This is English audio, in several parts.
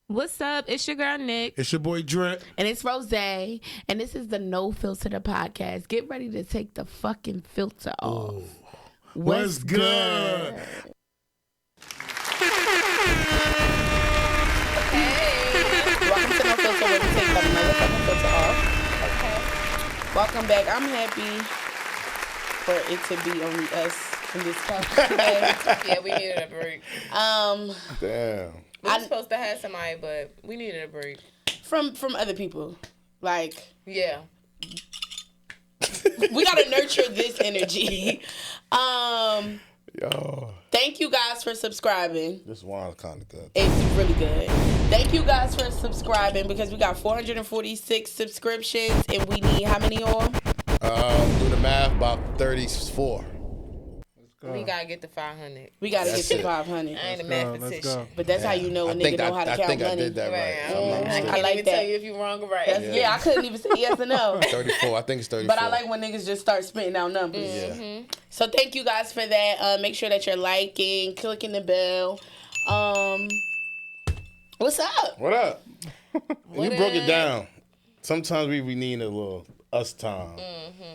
What's up? It's your girl, Nick. It's your boy, Drip. And it's Rose. And this is the No Filter the podcast. Get ready to take the fucking filter off. Ooh. What's good? Welcome to No Filter, where we take the motherfucking filter off. Okay. Welcome back. I'm happy for it to be only us in this couch today. Yeah, we needed a break. Damn. We were supposed to have somebody, but we needed a break. From other people. Like, yeah. We gotta nurture this energy. Yo. Thank you guys for subscribing. This wine's kind of good. It's really good. Thank you guys for subscribing because we got 446 subscriptions and we need how many on? Do the math, about 34. We gotta get to 500. We gotta get to 500. I ain't a mathematician. But that's how you know a nigga know how to count money. I did that right. I can't like even that. tell you if you're wrong or right. Yeah, I couldn't even say yes or no. 34. I think it's 34. But I like when niggas just start spitting out numbers. Yeah. So thank you guys for that. Make sure that you're liking, clicking the bell. What's up? What up? You broke it down. Sometimes we need a little us time.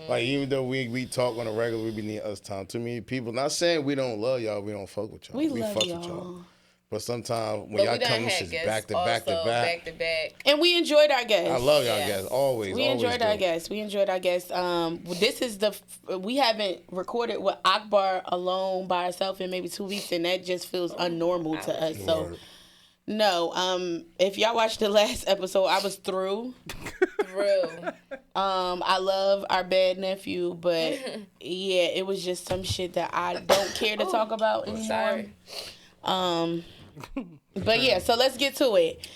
Like, even though we talk on a regular, we be needing us time. Too many people, not saying we don't love y'all, we don't fuck with y'all. We love fuck y'all. with y'all. But sometimes when y'all come shit's back to back to back. And we enjoyed our guests. I love y'all guests. Always. We enjoyed our guests. This is we haven't recorded with Akbar alone by herself in maybe 2 weeks, and that just feels unnormal to us. So, no. If y'all watched the last episode, I was through. I love our bad nephew, but yeah, it was just some shit that I don't care to talk about anymore. Sorry. But yeah, so let's get to it.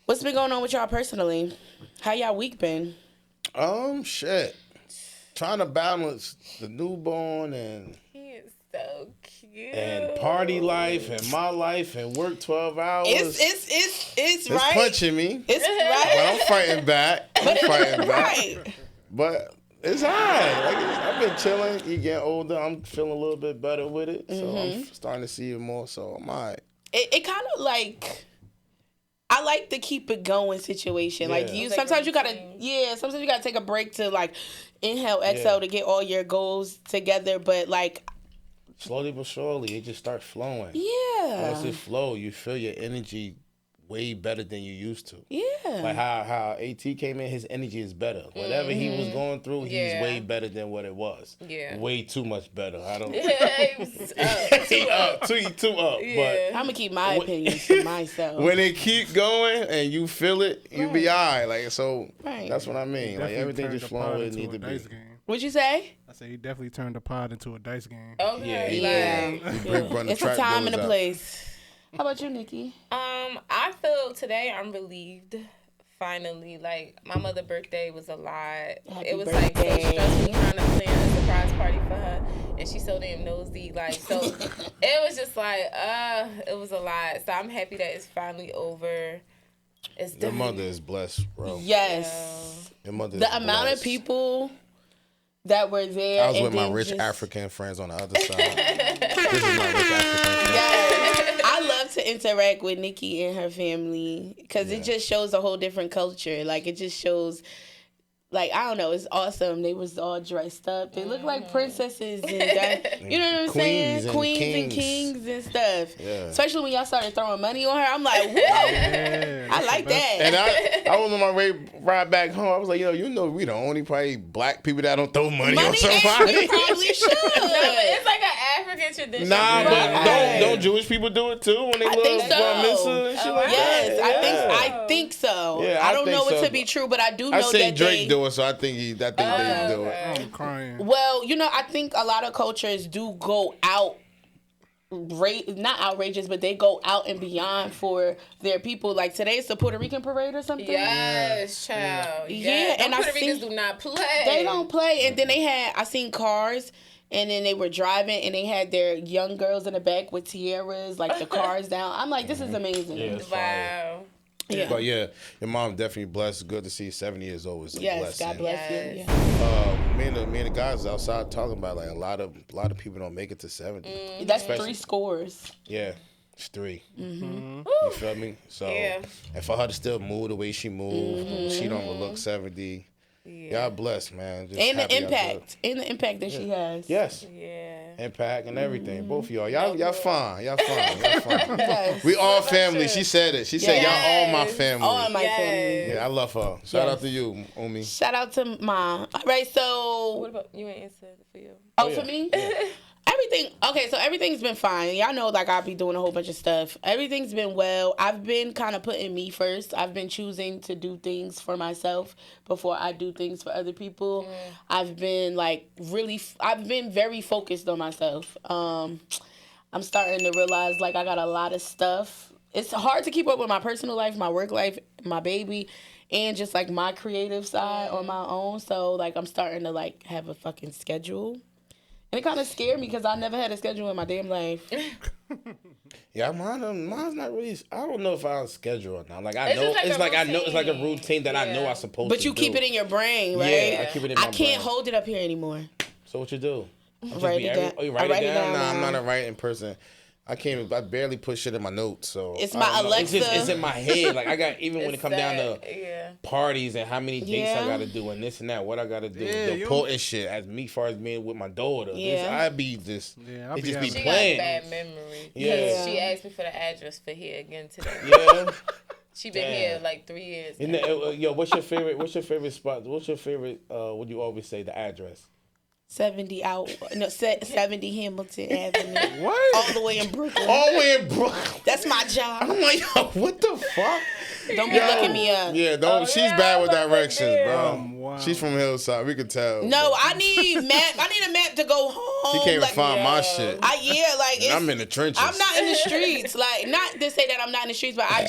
What's been going on with y'all personally? How y'all week been? Shit. Trying to balance the newborn and He is so cute. and party life and my life and work 12 hours. It's right. It's punching me. It's right. But I'm fighting back. Right. But it's alright. Like, I've been chilling. You get older. I'm feeling a little bit better with it. So I'm starting to see it more. So I'm alright. It kind of like, I like the keep it going situation. Yeah. Like sometimes you gotta take a break to like inhale, exhale to get all your goals together. But like, slowly but surely, it just starts flowing. Yeah. Once it flow, you feel your energy way better than you used to. Yeah. Like how AT came in, his energy is better. Whatever he was going through, he's way better than what it was. Yeah. Way too much better. I don't know. Too up. Too up. Yeah. But I'm gonna keep my opinions to myself. when it keep going and you feel it, you be alright. Like, so that's what I mean. Like, everything just flowing where it need to be. What'd you say? I said he definitely turned the pod into a dice game. Okay. Yeah. It's a time and a place. How about you, Nikki? I feel today I'm relieved. Finally, like my mother's birthday was a lot. It was like so stressful trying to plan a surprise party for her, and she's so damn nosy. Like, so it was just like it was a lot. So I'm happy that it's finally over. It's Your mother is blessed, bro. Yes. Your mother. The amount of people that were there. I was with my rich African friends on the other side. This is my rich African friends. Yes. I love to interact with Nikki and her family because it just shows a whole different culture. Like, it just shows, like, I don't know, it's awesome. They was all dressed up. They look like princesses and that, you know what I'm saying? Queens and kings and stuff. Yeah. Especially when y'all started throwing money on her. I'm like, whoa. Yeah, I like that. And I was on my ride back home. I was like, you know, we the only probably black people that don't throw money on somebody. You probably should. No, but it's like an African tradition. Nah, but don't Jewish people do it too when they love mitzvah and shit like that? Yes, I think so. Yeah, I don't know it to be true, but I do know that I seen Drake do it, so I think they do it. I'm crying. Well, I think a lot of cultures do go out, not outrageous, but they go out and beyond for their people. Like today, it's the Puerto Rican parade or something. Yes, child. Yeah, and Puerto Ricans do not play. They don't play, and then I seen cars. And then they were driving, and they had their young girls in the back with tiaras, like the cars down. I'm like, this is amazing. Yeah, wow. Yeah. But yeah, your mom definitely blessed. Good to see you 70 years old is a blessing. Yes, God bless you. Yeah. Me and the guys outside talking about like a lot of people don't make it to 70. That's 3 scores. Yeah. It's 3. Mm-hmm. You feel me? So, and for her to still move the way she moved, she don't look 70. Yeah. Y'all blessed, man. Just And the happy impact that she has. Yes. Yeah. Impact and everything. Both of y'all. Y'all fine. Y'all fine. Yes. We all family. She said it. She said y'all all my family. All my family. Yeah, I love her. Shout out to you, Umi. Shout out to Ma. All right, so. What about you? Ain't answered for you. For me? Yeah. Everything's been fine. Y'all know, like, I'll be doing a whole bunch of stuff. Everything's been well. I've been kind of putting me first. I've been choosing to do things for myself before I do things for other people. I've been, I've been very focused on myself. I'm starting to realize, like, I got a lot of stuff. It's hard to keep up with my personal life, my work life, my baby, and just, like, my creative side on my own. So, like, I'm starting to, like, have a fucking schedule. And it kind of scared me because I never had a schedule in my damn life. Yeah, mine's not really. I don't know if I schedule or not. Like I It's know, just like I know it's like a routine that I know I'm supposed to do. But you keep it in your brain, right? Yeah, I keep it in my brain. I can't hold it up here anymore. So what you do? Write it down. Oh, you write it down? Nah, now. I'm not a writing person. I barely put shit in my notes, so it's my Alexa. It's in my head. Like I got even when it come down to parties and how many dates I gotta do and this and that, what I gotta do, the important shit as me far as being with my daughter. I be just it just be she playing. got bad memory. Yeah, she asked me for the address for here again today. Yeah, she been here like 3 years. Yo, what's your favorite? What's your favorite spot? What's your favorite? What do you always say? The address. 70 Hamilton Avenue. What? All the way in Brooklyn. All the way in Brooklyn. That's my job. I'm like, yo, what the fuck? Don't be looking me up. Yeah, don't. She's bad with directions, bro. Wow. She's from Hillside. We could tell. No, I need map. I need a map to go home. She can't even find my shit. I'm in the trenches. I'm not in the streets. Like, not to say that I'm not in the streets, but I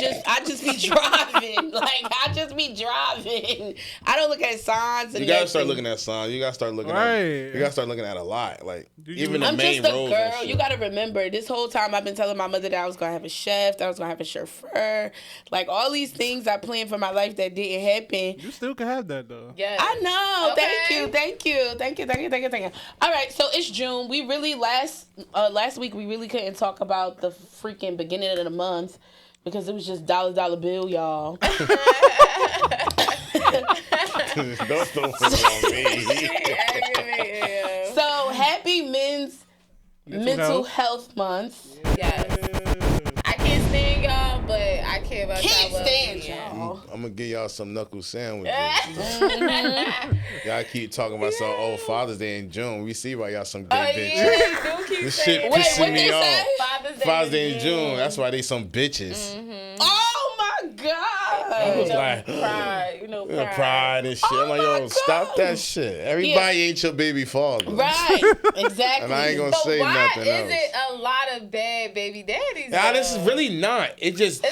just be driving. Like, I just be driving. I don't look at signs. And you gotta start looking at signs. You gotta start looking at. You gotta start looking at a lot. Like even the main roads. I'm just a girl. You gotta remember, this whole time I've been telling my mother that I was gonna have a chef, that I was gonna have a chauffeur, like all these things I planned for my life that didn't happen. You still can have that though. Yeah, I know. Okay. Thank you. All right, so it's June. We really last week we really couldn't talk about the freaking beginning of the month because it was just dollar bill, y'all. Don't throw it on me. So happy Men's Mental Health Month. Yes. I can't stand y'all, but I care about y'all. Can't stand y'all. I'm gonna give y'all some knuckle sandwiches. Y'all keep talking about some Father's Day in June. We see why y'all some good bitches. Yeah, This shit pissing me off. Father's Day in June. That's why they some bitches. Mm-hmm. Oh my God. I was like, pride. Pride and shit. I'm like, yo, stop that shit. Everybody ain't your baby father. Right, exactly. And I ain't gonna say nothing else. Why is it a lot of bad baby daddies? Nah, this is really not. It just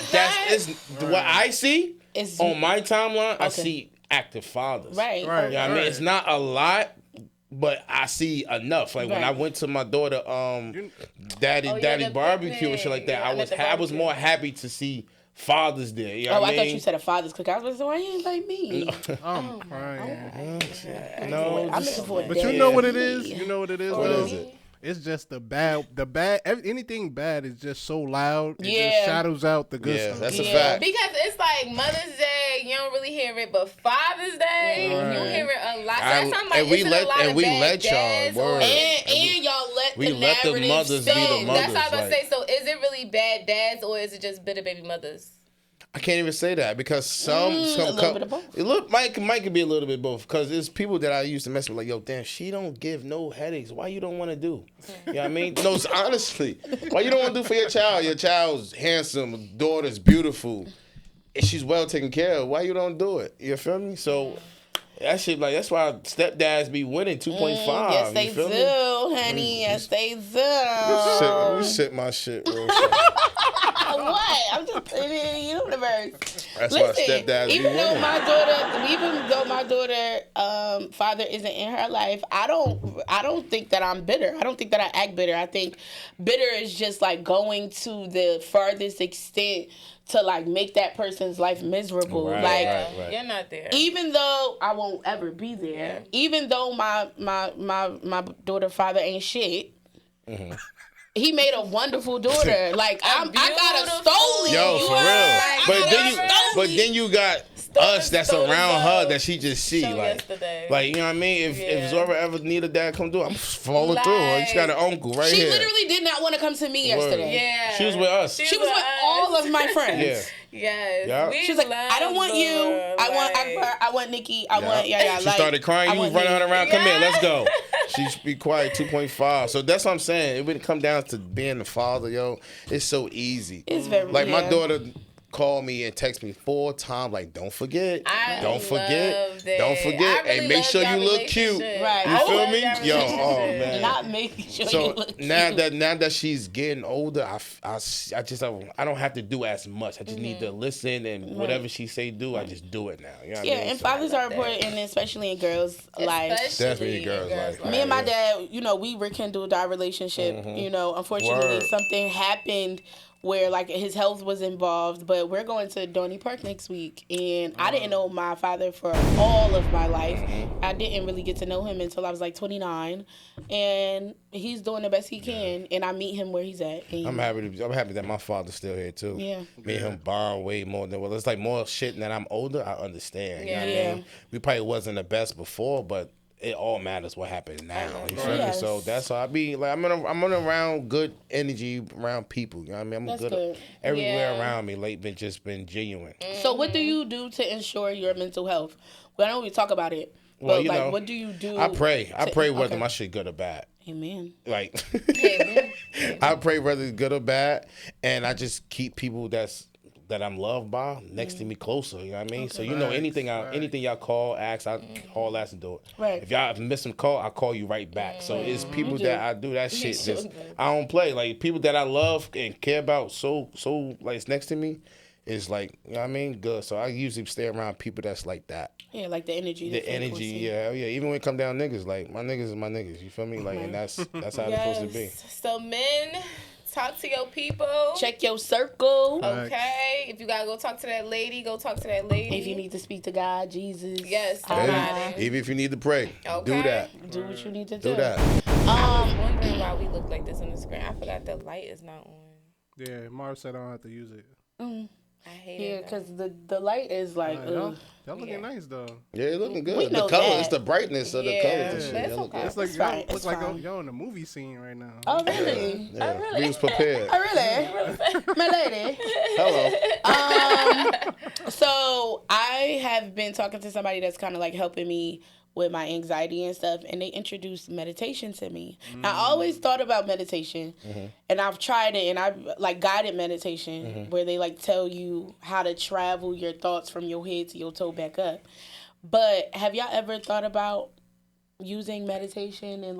what I see on my timeline. Okay. I see active fathers. Right. I mean, it's not a lot, but I see enough. Like when I went to my daughter, daddy barbecue and shit like that. I was more happy to see fathers there. You know what I mean? Thought you said a father's cookout. I was like, why you ain't like me? I'm crying. No, I'm looking for it. But you know what it is? You know what it is? What is it? It's just the bad. Anything bad is just so loud. It Yeah. just shadows out the good stuff. That's a fact. Because it's like Mother's Day, you don't really hear it, but Father's Day, you hear it a lot. So that's how and we let y'all word. And y'all let we let the mothers be the mothers. That's how I'm gonna say. So is it really bad dads or is it just bitter baby mothers? I can't even say that because some a little bit of both. It might be a little bit both because it's people that I used to mess with like, yo, damn, she don't give no headaches. Why you don't want to do? You know what I mean? No, honestly, why you don't want to do for your child? Your child's handsome, daughter's beautiful, and she's well taken care of. Why you don't do it? You feel me? So that shit, like, that's why stepdads be winning 2.5. Yes, they do, honey. Yes, they do. You sit my shit real quick. What? I'm just putting it in the universe. That's why stepdads be winning. Even though my daughter, father isn't in her life, I don't think that I'm bitter. I don't think that I act bitter. I think bitter is just like going to the farthest extent to like make that person's life miserable. Right. You're not there. Even though I won't ever be there, even though my daughter father ain't shit. Mm-hmm. he made a wonderful daughter. Like I got a Stoli. Yo, for real. But then you got us that's around her that she just see like you know what I mean. If Zora ever need a dad come through, I'm falling through her. She got an uncle right here. She literally did not want to come to me yesterday. Yeah, she was with us. She was with all of my friends. Yeah. Yes. Yep. She's like, I don't want you. I want Akbar. I want Nikki. I want She started crying. You running her around. Come here. Let's go. She be quiet. 2.5. So that's what I'm saying. It would come down to being the father, yo. It's so easy. It's very like my daughter called me and text me 4 times like, don't forget. Don't forget. Hey, make sure you look cute. Right. You feel me? Yo, oh man. Not making sure you look cute. Now that she's getting older, I don't have to do as much. I just need to listen and whatever she say do, I just do it now. You know what I mean? And fathers are important, and especially in girls' lives. Definitely in girls' life. Me and my dad, we rekindled our relationship. Unfortunately, something happened where like his health was involved, but we're going to Dorney Park next week, and I didn't know my father for all of my life. I didn't really get to know him until I was like 29, and he's doing the best he can, and I meet him where he's at. I'm happy that my father's still here too. Yeah, me and him bond way more than it's like more shit. And that I'm older, I understand. Yeah, you know what I mean? We probably wasn't the best before, but it all matters what happens now. You feel me? So that's why I be like, I'm around good energy around people. You know what I mean? I'm good everywhere around me. Just been genuine. So what do you do to ensure your mental health? Well, I know we talk about it, but like, what do you do? I pray. I pray whether my shit good or bad. Amen. Like, I pray whether it's good or bad, and I just keep people that I'm loved by next to me closer, you know what I mean? Okay. So anything y'all call, ask, I haul ass and do it. Right. If y'all miss some call, I call you right back. So it's people that I do that shit. I don't play. Like people that I love and care about so like it's next to me is like, you know what I mean? Good. So I usually stay around people that's like that. Yeah, like the energy. The energy, yeah. Even when it come down niggas, like my niggas is my niggas. You feel me? Like and that's how it's supposed to be. So men, talk to your people. Check your circle. Okay. If you gotta go talk to that lady, go talk to that lady. If you need to speak to God, Jesus. Yes. Even if you need to pray, do that. Do what you need to do. Do that. I was wondering why we look like this on the screen. I forgot the light is not on. Yeah, Marv said I don't have to use it. I hate it. Yeah, because the light is like. Y'all looking nice though. Yeah, it's looking good. We know the color, that. it's the brightness of the colors and shit. That's okay. It's like fine. y'all look like y'all in a movie scene right now. Oh really? Yeah. Oh really? We was prepared. Oh really? My lady. Hello. So I have been talking to somebody that's kind of like helping me with my anxiety and stuff, and they introduced meditation to me. Now, I always thought about meditation, and I've tried it, and I've like guided meditation where they like tell you how to travel your thoughts from your head to your toe back up. But have y'all ever thought about using meditation and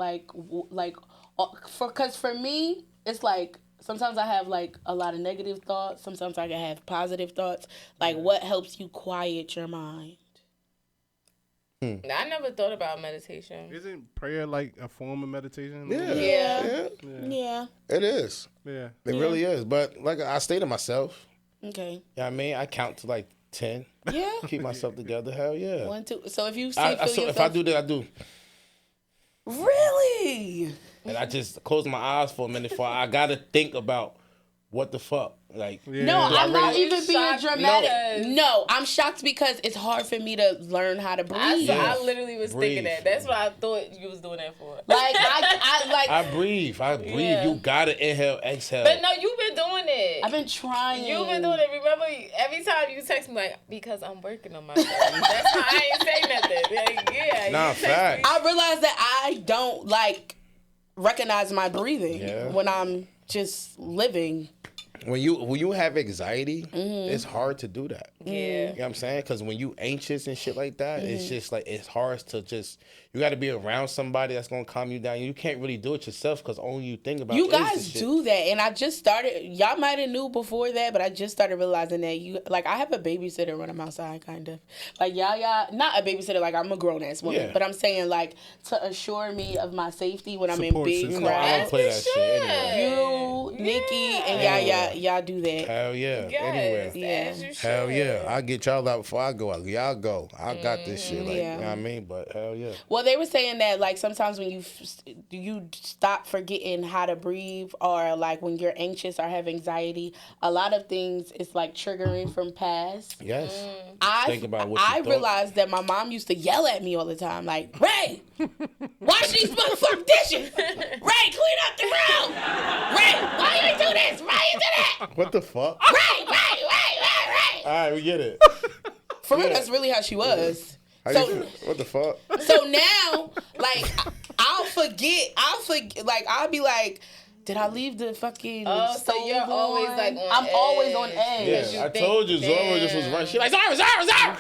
because for me, it's like sometimes I have like a lot of negative thoughts. Sometimes I can have positive thoughts. Like, what helps you quiet your mind? I never thought about meditation. Isn't prayer like a form of meditation? Yeah. It is. Yeah. It really is. But like I stay to myself. Okay. You know what I mean? I count to like 10. Yeah. Keep myself together. Hell yeah. 1, 2. So if you if I do that, I do. Really? And I just close my eyes for a minute before I gotta think about what the fuck. Like, no, I'm not even being dramatic. No, I'm shocked because it's hard for me to learn how to breathe. I literally was thinking that. That's what I thought you was doing that for. Like I breathe. Yeah. You gotta inhale, exhale. But no, you've been doing it. I've been trying. You've been doing it. Remember, every time you text me like, because I'm working on myself. That's how I ain't say nothing. Like, yeah. Nah, fact. I realized that I don't like recognize my breathing when I'm just living. When you have anxiety, it's hard to do that. Yeah. You know what I'm saying? Because when you anxious and shit like that, it's just like, it's hard to just, you got to be around somebody that's going to calm you down. You can't really do it yourself because only you think about you guys do that. And I just started, y'all might have knew before that, but I just started realizing that I have a babysitter when I'm outside, kind of. Like, y'all, not a babysitter, like I'm a grown-ass woman, but I'm saying, like, to assure me of my safety when I'm in big crowds. I don't play that shit anyway. You, Nikki, and Yaya, y'all do that. Hell yeah. Yes, Anywhere. Yeah. as you Hell should. yeah. I'll get y'all out before I go out. Y'all go. I got this shit. Like, Yeah. you know what I mean? But hell yeah. Well, they were saying that like sometimes when you stop forgetting how to breathe, or like when you're anxious or have anxiety, a lot of things is like triggering from past. Yes. I realized that my mom used to yell at me all the time, like, Ray, wash these motherfucking dishes. Ray, clean up the room. Ray, why you do this? Why you do that? What the fuck? Ray. All right, we get it. For real, that's really how she was. What the fuck? So now, like, I'll forget. Like, I'll be like, did I leave the fucking so stove you're always on? like on I'm edge. always on edge. Yeah, I told you Zora just was right. She like, Zara.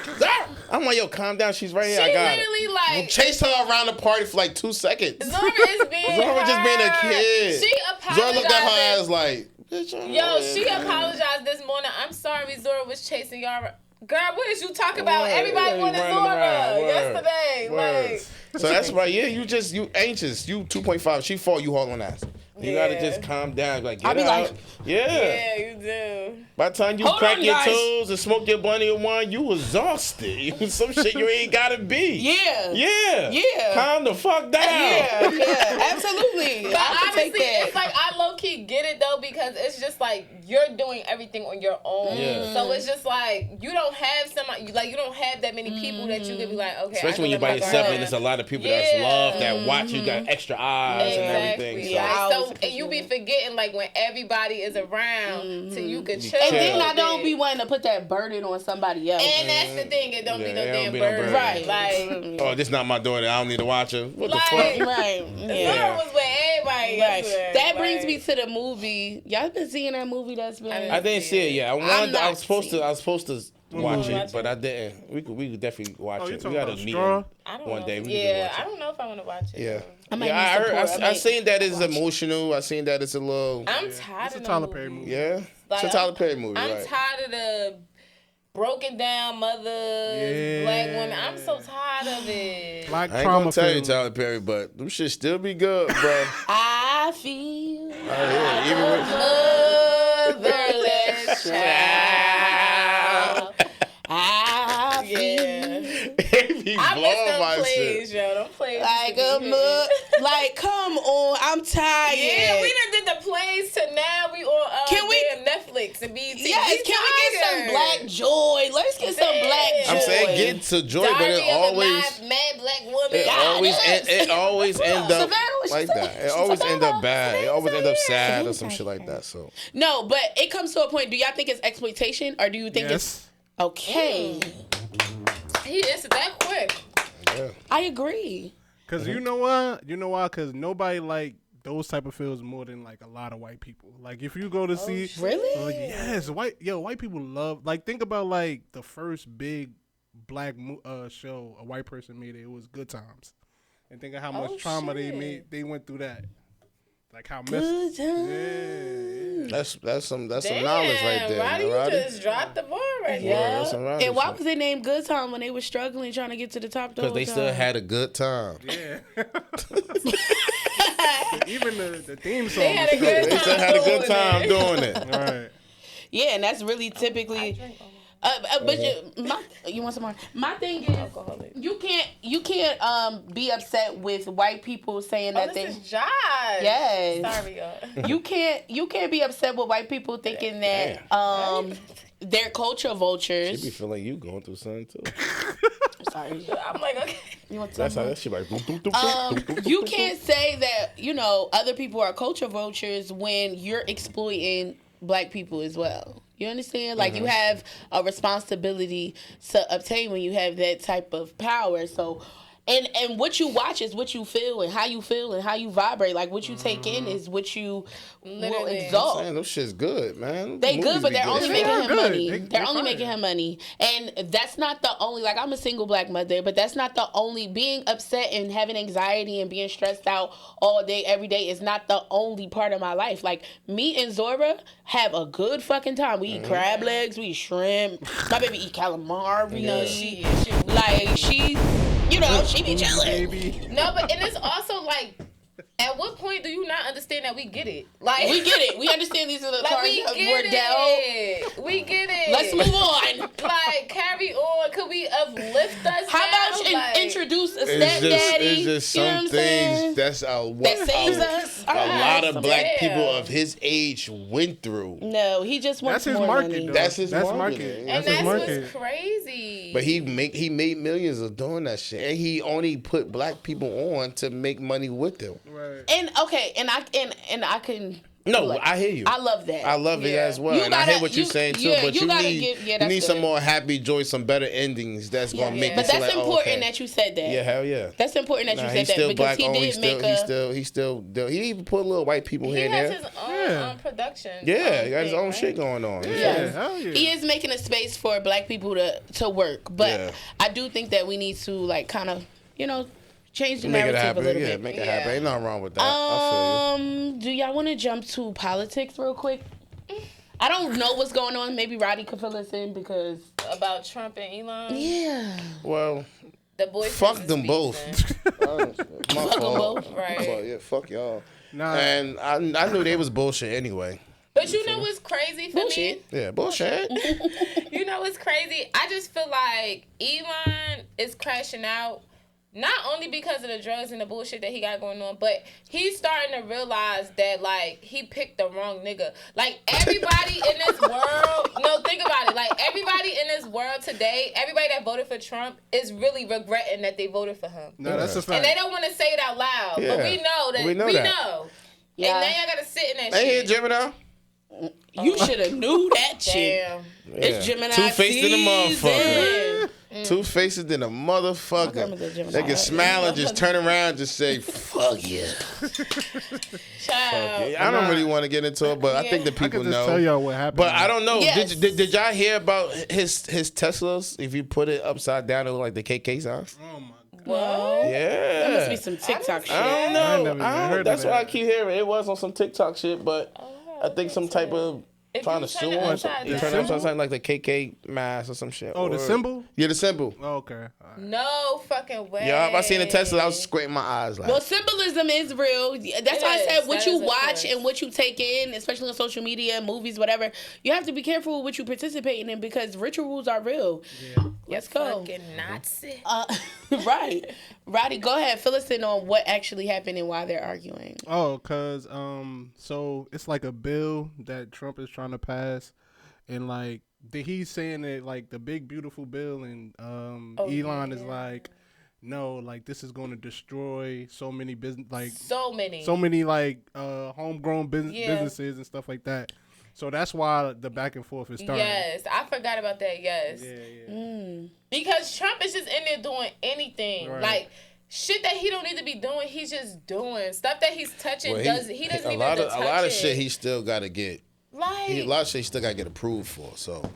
I'm like, yo, calm down. She's right here. She I got literally it. like Chase her around the party for like 2 seconds. Zora is being Zora just being a her. kid. She apologized. Zora looked at her ass like, bitch, Yo, she apologized this morning. I'm sorry Zora was chasing y'all. Girl, what did you talk about? Word. Everybody Yeah, wanted you Zora running around. yesterday. Word. Like, So that's why, yeah, you anxious. You 2.5. She fought you hauling ass. You gotta just calm down. Like, I'll be out. like, yeah, you do. By the time you Hold crack on, your guys. toes and smoke your bunny or wine, you exhausted. You was some shit you ain't gotta be. yeah. Yeah. Calm the fuck down. Yeah, absolutely. But I can take honestly, that. it's like I low key get it though, because it's just like you're doing everything on your own. Yeah. So it's just like you don't have somebody, you don't have that many people that you could be like, okay. Especially when you're by yourself and there's a lot of people that's love, that watch you, got extra eyes and everything. So. Yeah. Like, so and you be forgetting like when everybody is around, so you could chill. And then a I little don't bit. be wanting to put that burden on somebody else. And that's the thing, it don't be no it damn don't be no burden. burden. Right. Like, Oh, this not my daughter. I don't need to watch her. What the Like- fuck? Right. Zora Yeah. was with everybody. Right. yesterday. That brings Like, me to the movie. Y'all been seeing that movie that's been? I didn't see it yet. I not was supposed to watch Mm-hmm. it, but I didn't. We could definitely watch Oh, you it. We talking got a about meeting Straw? I don't one know. day. We Yeah, can I don't know if I want to watch it. Yeah. I might Yeah, need I heard. support. I seen that it's emotional. I seen that it's a little. I'm tired It's a of Tyler the Perry movie. movie. Yeah. Like, It's a Tyler Perry movie, I'm right? tired of the broken down mothers, black women. I'm so tired of it. Black I ain't trauma gonna tell you film. Tyler Perry, but them shit still be good, bro. I feel Yeah, even with Motherless child. I feel it be I miss blowing them my plays, shit. yo. Them plays. like used to a be mug. hitting. Like, come on, I'm tired. Yeah, we done did the plays to now. We on Can we- damn Netflix and BET. Yes, can we get some black joy? Let's get some black joy. I'm saying get to joy, but Diary it of a always. mad black woman. It always end up Savannah, what like she that. said? It always end up bad. It Savannah, always end up sad Savannah. or some shit like that. So No, but it comes to a point. Do y'all think it's exploitation, or do you think it's Yes. okay? He answered that quick. yeah. I agree. Cause you know what? You know why? Cause nobody like those type of films more than like a lot of white people. Like if you go to see, Really? like, yes, white people love. Like think about like the first big black show a white person made. It was Good Times, and think of how much trauma they shit. made. They went through that. Like how messed. Good time. Yeah. That's some knowledge right Damn, there. Roddy, you Roddy. just dropped the ball right Yeah, now. that's some knowledge And why shit. was they named Good Time when they were struggling trying to get to the top? Because they still had a good time. Yeah. Even the theme song. They had a was good They still had a good time doing it. dope. All right. Yeah, and that's really typically. But you want some more? My thing is, you can't be upset with white people saying that This they. is Josh. Yes. Sorry, y'all. You can't be upset with white people thinking that they're culture She vultures. be feeling you going through something too. Sorry. I'm like, okay. You want That's some how more? that shit like. Boop, boop, boop, boop, boop, You boop. can't say that, other people are culture vultures when you're exploiting black people as well. You understand? Like, you have a responsibility to obtain when you have that type of power. So, and what you watch is what you feel and how you vibrate. Like, what you take in is what you will Literally. exalt. Man, those shit's good, man. They good, but they're only They making are him good. money. They're They're only fine. making him money. And that's not the only, like, I'm a single black mother, but that's not the only, being upset and having anxiety and being stressed out all day, every day is not the only part of my life. Like, me and Zora have a good fucking time. We eat crab legs, we eat shrimp. My baby eat calamari. She be chilling. Baby. No, but and it's also like At what point do you not understand that we get it? Like we get it. We understand these are the like cards we that get were dealt. it. We get it. Let's move on. Like carry on. Could we uplift us? How about you introduce a stepdaddy? It's just some things that saves us. A lot of black people of his age went through. No, he just wants more market, money. That's his market. And that's what's crazy. But he made millions of doing that shit, and he only put black people on to make money with them. Right. And okay, and I can. No, like, I hear you. I love that. I love it as well. And I hear what you're saying too. But you need some more happy joy, some better endings that's gonna make. But that's important that you said that. Yeah, hell yeah. That's important that you said that because he even put a little white people here and there. He has his own production. Yeah, he got his own shit going on. Yeah, hell yeah. He is making a space for black people to work, but I do think that we need to like kind of change the narrative a little bit. Make it happen. Ain't nothing wrong with that. I feel you. Do y'all want to jump to politics real quick? I don't know what's going on. Maybe Roddy could fill us in because about Trump and Elon. Yeah. Well, the boys fuck them both. My fault. Right. Yeah, fuck y'all. Nah. And I knew they was bullshit anyway. But you know what's crazy for me? Yeah, bullshit. You know what's crazy? I just feel like Elon is crashing out. Not only because of the drugs and the bullshit that he got going on, but he's starting to realize that, like, he picked the wrong nigga. Like, everybody in this world, no, think about it. Like, everybody in this world today, everybody that voted for Trump is really regretting that they voted for him. No, that's a fact. And they don't want to say it out loud. Yeah. But we know that. We know. Yeah. And now y'all got to sit in that shit. Ain't here, Gemini. You should have knew that shit. Damn. Yeah. It's Gemini Two-faced in the motherfucker. season. Two faces than a motherfucker. They can smile and just turn around and just say, fuck yeah. Child. I don't really want to get into it, but I think the people I can just know. tell y'all what happened. But I don't know. Yes. Did y'all hear about his Teslas? If you put it upside down, it look like the KK signs. Oh my God. What? Yeah. That must be some TikTok shit. I don't know. heard That's of what that. I keep hearing. It was on some TikTok shit, but I think some type of trying to sue him. You turn it upside down like the KK mask or some shit. Oh, the symbol? Yeah, the symbol. Oh, okay. All right. No fucking way. Yeah, I seen the Tesla. I was squinting my eyes like. Well, symbolism is real. That's why I said what you watch and what you take in, especially on social media, movies, whatever. You have to be careful with what you participate in because rituals are real. Yeah. Let's go. Fucking Nazi. Right. Roddy, go ahead. Fill us in on what actually happened and why they're arguing. Oh, because so it's like a bill that Trump is trying to pass, and like he's saying that like the big beautiful bill, and Elon is like, no, like this is going to destroy so many business, like so many like homegrown businesses and stuff like that. So that's why the back and forth is starting. Yes, I forgot about that. Yes. Yeah. Because Trump is just in there doing anything. Right. Like, shit that he don't need to be doing, he's just doing. Stuff that he's touching, he doesn't even touch it. A lot of shit he still got to get. Like, A lot of shit he still got to get approved for. So,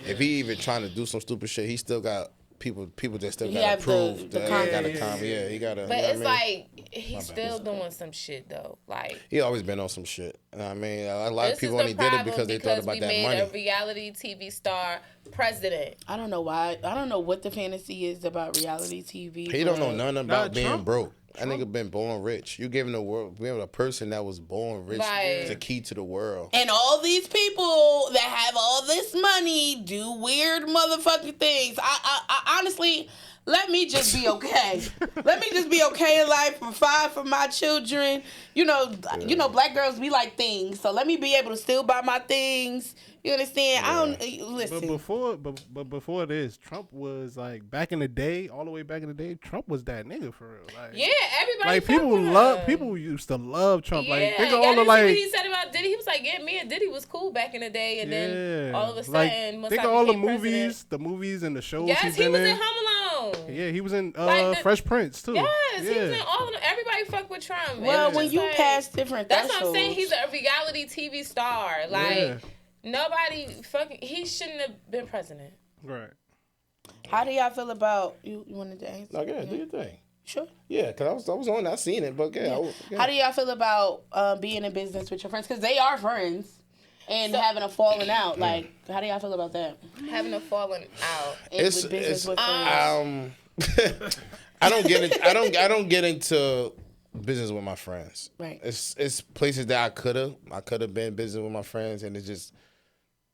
if he even trying to do some stupid shit, he still got people that still got to approve. He got to. But it's like, he's still doing some shit, though. Like, he always been on some shit. I mean, a lot of people only did it because they thought about that money. We made a reality TV star president. I don't know why. I don't know what the fantasy is about reality TV. He don't know nothing about being Trump. broke. That nigga been born rich. You giving the world, we have a person that was born rich, the key to the world. And all these people that have all this money do weird motherfucking things. I honestly, let me just be okay. Let me just be okay in life, provide for my children. You know, black girls be like things. So let me be able to still buy my things. You understand? Yeah. I don't listen. But before this, Trump was like back in the day, all the way back in the day. Trump was that nigga for real. Like, yeah, everybody. Like people used to love Trump. Yeah, like think of all the what he said about Diddy. He was like, yeah, me and Diddy was cool back in the day, and then all of a sudden, think of all the movies and the shows. Yes, he was in Home Alone. Yeah, he was in Fresh Prince too. Yes, he was in all of them. Everybody fuck with Trump. Well, when you pass different thresholds. That's what I'm saying. He's a reality TV star. Like, nobody fucking. He shouldn't have been president. Right. How do y'all feel about you? Wanted to answer? Okay, do your thing. Sure. Yeah, because I was on. I seen it, but How do y'all feel about being in business with your friends? Because they are friends. And having a falling out, like, how do y'all feel about that? Having a falling out. It's with business with friends. I don't get into business with my friends. Right. It's places that I could have been business with my friends, and it's just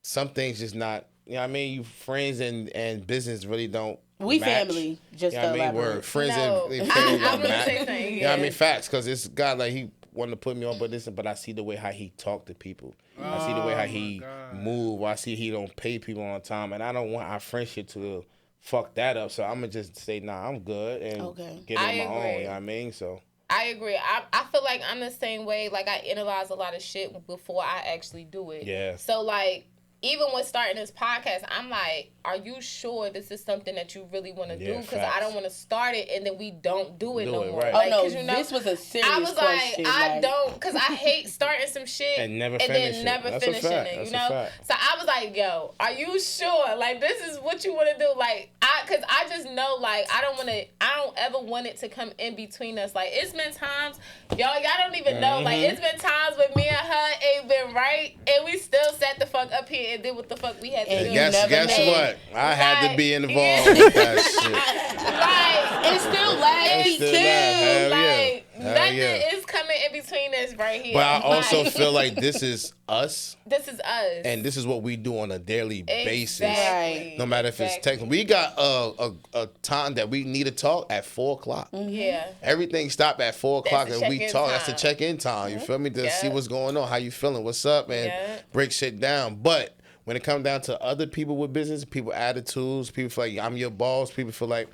some things just not. You know what I mean? You friends and business really don't. We match. family. Just you know what I mean? We're friends and family I'm don't gonna match. say something. You know what I mean? Facts, because this guy like he wanted to put me on, but I see the way how he talk to people. I see the way how he move. I see he don't pay people on time, and I don't want our friendship to fuck that up. So I'm gonna just say, nah, I'm good and get on my own. You know what I mean? So. I agree. I feel like I'm the same way. Like, I analyze a lot of shit before I actually do it. Yeah. So, like, even with starting this podcast, I'm like, are you sure this is something that you really want to do? Because I don't want to start it and then we don't do it no more. Right. Like, oh, no, this was a serious question. I was like, I don't, because I hate starting some shit and never finishing it, you know? So I was like, yo, are you sure? Like, this is what you want to do? Like, because I just know, like, I don't ever want it to come in between us. Like, it's been times, y'all don't even know. Like, it's been times when me and her ain't been right, and we still sat the fuck up here and did what the fuck we had to do. Guess what? I had to be involved with that shit. Like, it's still laughing too. Like, nothing is coming in between us right here. But I also feel like this is us. This is us. And this is what we do on a daily basis. Right. No matter if it's technical. We got a time that we need to talk at 4:00. Yeah. Everything stop at 4:00 and we talk. Time. That's the check-in time. You feel me? To see what's going on, how you feeling, what's up, and break shit down. But when it comes down to other people with business, people attitudes, people feel like I'm your boss, people feel like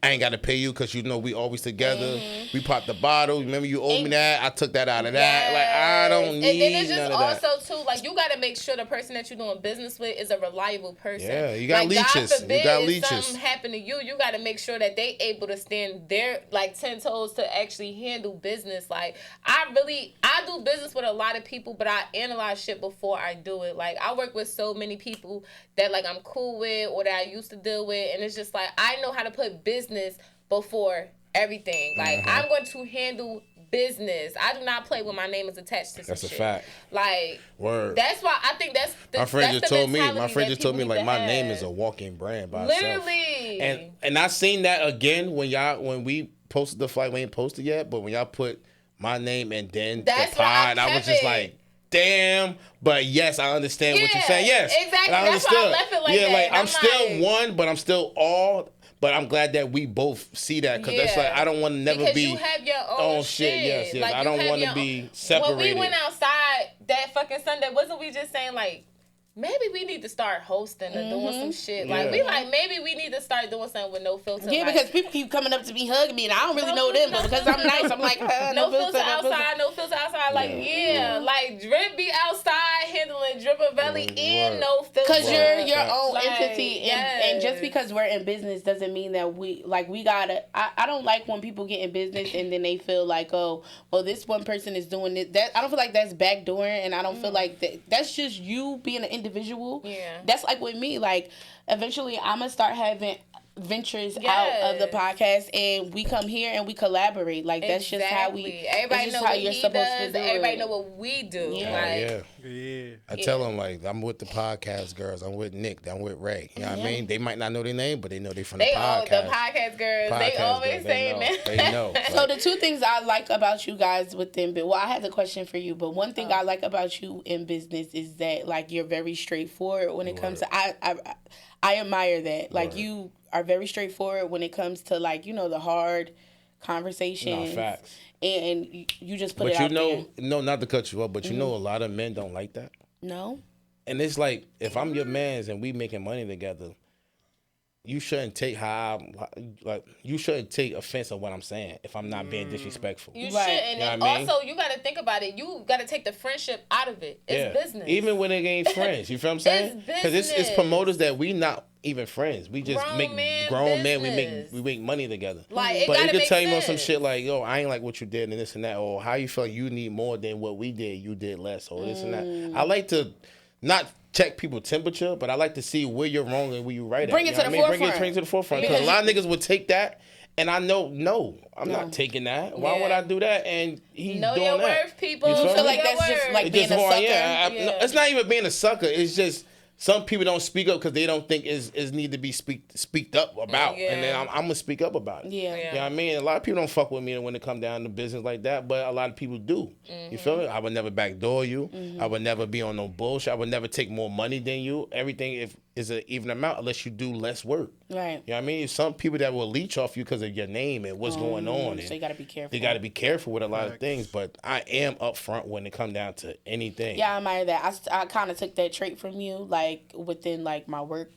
I ain't got to pay you because you know we always together. We popped the bottle. Remember you owed me that? I took that out of that. Like, I don't need and then it's just none of that. also, too, like, you got to make sure the person that you're doing business with is a reliable person. Yeah, you got like, leeches. God forbid, You got if leeches. something happen to you, you got to make sure that they able to stand their, like, 10 toes to actually handle business. Like, I do business with a lot of people, but I analyze shit before I do it. Like, I work with so many people that, like, I'm cool with or that I used to deal with, and it's just like, I know how to put business before everything. Like, I'm going to handle business. I do not play when my name is attached to some shit. That's a fact. Like, word. That's why I think that's the my friend just told me. My friend just told me like my have. name is a walking brand by literally. itself. And I seen that again when we posted the flight. We ain't posted yet, but when y'all put my name and then that's the pod, I was just like, damn, but yes, I understand what you're saying. Yes, exactly. I understood. That's why I left it like that. Like I'm still one, but I'm still all. But I'm glad that we both see that because that's like I don't want to never because be. You have your own shit. Yes. Like, I don't want to be separated. When we went outside that fucking Sunday, wasn't we just saying like, maybe we need to start hosting or doing some shit. Like, we like, maybe we need to start doing something with no filter. Yeah, like, because people keep coming up to me, hugging me, and I don't really know them, but because I'm nice, I'm like, no filter outside, no filter outside. Like, like, Drip be outside handling Dripavelli and no filter. Because you're your own entity, and just because we're in business doesn't mean that we gotta, I don't like when people get in business and then they feel like, oh, well, this one person is doing it. That I don't feel like that's backdooring, and I don't feel like that's just you being an individual. Yeah. That's like with me. Like, eventually I'm gonna start having ventures out of the podcast, and we come here and we collaborate. Like, that's just how we. Everybody know what you're supposed to do. Everybody know what we do. Yeah. I tell them like I'm with the podcast girls. I'm with Nick. I'm with Ray. You know what I mean? They might not know their name, but they know they from the podcast. The podcast girls. They always saying that. They know. So the two things I like about you guys within, well, I have a question for you, but one thing I like about you in business is that like you're very straightforward when it comes to. I admire that. Like, you are very straightforward when it comes to, like, you know, the hard conversations. No, facts. And you just put it out there. No, not to cut you off, but you know a lot of men don't like that. No. And it's like, if I'm your mans and we making money together, you shouldn't take you shouldn't take offense of what I'm saying if I'm not being disrespectful. You shouldn't. And also, you got to think about it. You got to take the friendship out of it. It's business. Even when it ain't friends. You feel what I'm saying? Because it's promoters that we not even friends. We just grown men. We make money together. Like, but it could tell you on some shit like, yo, I ain't like what you did and this and that, or how you felt you need more than what we did. You did less, or this and that. I like to not check people's temperature, but I like to see where you're wrong and where you're right at. Bring it to the forefront. Bring it to the forefront. Because a lot of niggas would take that, and I know, I'm not taking that. Why would I do that? And he's know doing your that. Worth, people. You feel like that's just like being a sucker? No, it's not even being a sucker. It's just some people don't speak up because they don't think is need to be speaked up about. Yeah. And then I'm going to speak up about it. Yeah. You know what I mean? A lot of people don't fuck with me when it come down to business like that, but a lot of people do. You feel me? I would never backdoor you. I would never be on no bullshit. I would never take more money than you. Everything is an even amount unless you do less work. Right. You know what I mean? Some people that will leech off you because of your name and what's going on. So you got to be careful. They got to be careful with a lot of things, but I am upfront when it come down to anything. Yeah, I admire that. I kind of took that trait from you, like within like my work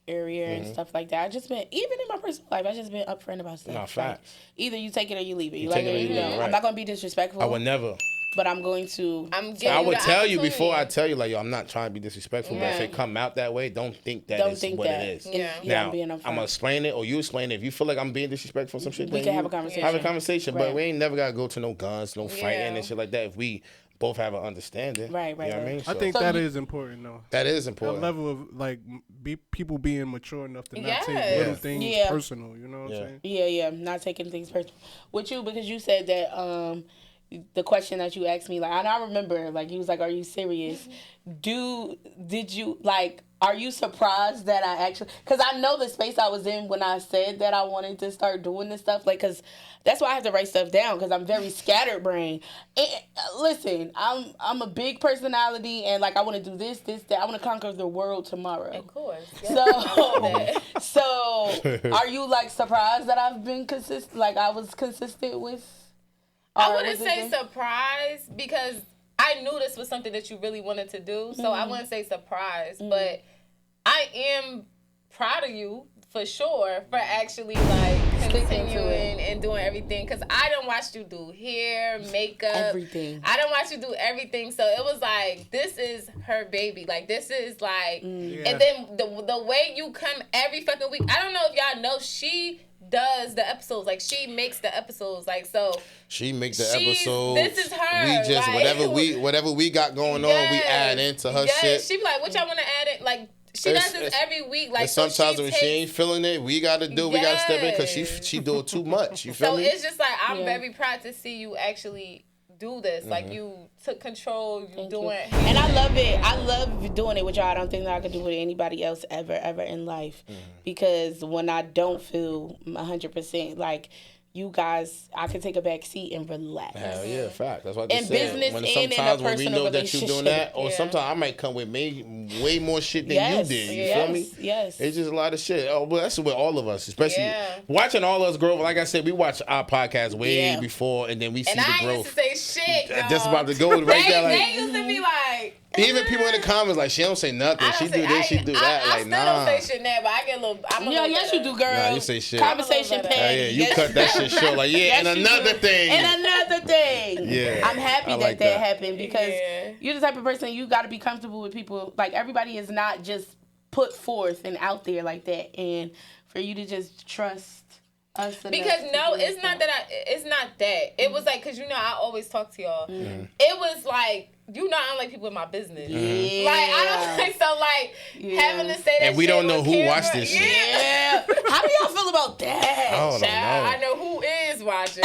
area and stuff like that. I just been, even in my personal life, I just been upfront about stuff. No, Like, facts. either you take it or you leave it. You like take it or you don't. right. I'm not gonna be disrespectful. I would never. But I'm going to. I would tell you before I tell you, like, yo, I'm not trying to be disrespectful, but if it come out that way, don't think that is what it is. Yeah. Now, I'm being I'm upfront. going to explain it, or you explain it. If you feel like I'm being disrespectful or some shit, We then can you have a conversation. Have a conversation, Right. but we ain't never got to go to no guns, no fighting Yeah. and shit like that if we both have an understanding. Right, You know what I mean? I think So that you- is important, though. that is A important. level of like people being mature enough to not take Yes. little things Yeah. personal. You know what I'm saying? Yeah, not taking things personal with you, because you said that the question that you asked me, like, and I remember, like, you was like, "Are you serious? Did you like? Are you surprised that I actually? Because I know the space I was in when I said that I wanted to start doing this stuff, like, because that's why I have to write stuff down, because I'm very scattered brain. And, listen, I'm a big personality, and like I want to do this, that. I want to conquer the world tomorrow. Of course. So are you like surprised that I've been consistent? Like I was consistent with? I wouldn't say surprised because I knew this was something that you really wanted to do. So I wouldn't say surprised, but I am proud of you for sure for actually like continuing and doing everything. Because I done watched you do hair, makeup. Everything. I done watched you do everything. So it was like, this is her baby. Like, this is like, and then the way you come every fucking week. I don't know if y'all know, she does the episodes, like she makes the episodes, like so. She makes the episodes. This is her. We just like, whatever we got going on, we add into her shit. She be like, what y'all want to add it? Like she does this every week. Like and sometimes so when she ain't feeling it, we gotta step in because she do it too much. You feel so me? It's just like I'm very proud to see you actually do this. Like you took control. You doing, and I love it. I love doing it with y'all. I don't think that I could do it with anybody else ever in life, because when I don't feel 100%, like you guys, I can take a back seat and relax. Hell yeah, fact. That's what I In just said. business When and in a sometimes when we personal know that you're doing that, or sometimes I might come with way more shit than you did. You feel me? Yes. It's just a lot of shit. Oh, well, that's with all of us, especially watching all us grow. Like I said, we watch our podcast way before, and then we see and the I growth. used to say shit. Just about to go right there. Like, they used to be like. Even people in the comments like, she don't say nothing. She do this, she do that. I Like, still nah. don't say shit now, but I get a little. Yes, you do, girl. Nah, you say shit. Conversation pen. Yeah, you cut that shit short. Like, and another thing. And another thing. Yeah. I'm happy like that happened, because Yeah. you're the type of person, you got to be comfortable with people. Like, everybody is not just put forth and out there like that. And for you to just trust us. Because no, it's not that it's not that. It was like, because I always talk to y'all. It was like, I don't like people in my business. Yeah. Like, I don't like, so like, having to say that And we shit don't know on who camera, watched this shit. Yeah. How do y'all feel about that? I don't know. I know who is watching.